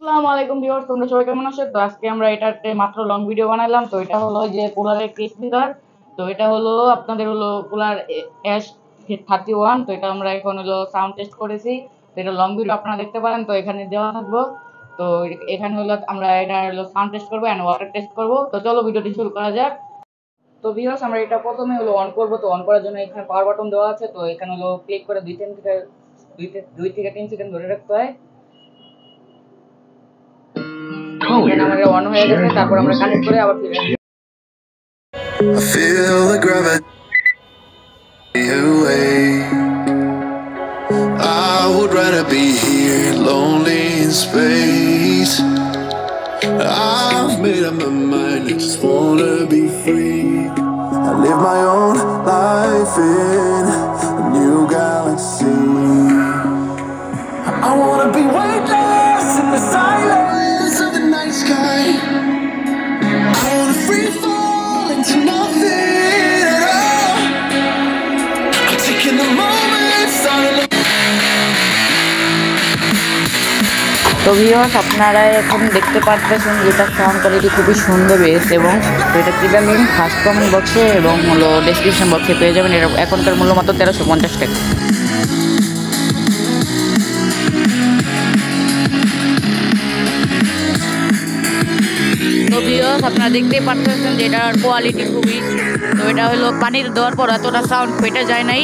আসসালামু আলাইকুম ভিউয়ার্স, তোমরা সবাই কেমন আছো? তো আজকে আমরা এটাতে মাত্র লং ভিডিও বানাইলাম। তো এটা হলো যে কুলারের কেস স্পিকার। তো এটা হলো আপনাদের হলো কুলার এস 31। তো এটা আমরা এখন হলো সাউন্ড টেস্ট করেছি। তো এটা লং ভিডিও আপনারা দেখতে পারেন, তো এখানে দেওয়া থাকবো। তো এখানে হলো আমরা এটা হলো সাউন্ড টেস্ট করবো এন্ড ওয়াটার টেস্ট করবো। তো চলো ভিডিওটি শুরু করা যাক। তো ভিউয়ার্স, আমরা এটা প্রথমে হলো অন করবো। তো অন করার জন্য এখানে পাওয়ার বাটন দেওয়া আছে। তো এখানে হলো ক্লিক করে 2 থেকে 3 সেকেন্ড ধরে রাখতে হয়। এখানে আমাদের অন হয়ে গেছে, তারপর আমরা কানেক্ট করে আবার ফিরে আসবো। I feel the gravity away. I would rather be here, lonely in space. I've made up my mind, I just wanna be free. I live my own life in a new galaxy. I wanna be weightless in the silence of the night sky. I wanna free fall into nothing at all. I'm taking the moment, starting to তো viewers, আপনারা এখন দেখতে পাচ্ছেন যে এটার sound quality খুবই সুন্দর বেশ, এবং এটা কিভাবে লিঙ্ক ফার্স্ট কমেন্ট বক্সে এবং হলো ডেসক্রিপশন বক্সে পেয়ে যাবেন। এর এখনকার মূল্য মাত্র 1350 টাকা। তো ভিউয়ার্স, আপনারা দেখতেই পাচ্ছেন যে এটার কোয়ালিটি খুবই, তো এটা হলো পানিতে দেওয়ার পর এতটা সাউন্ড ফেটে যায় নাই।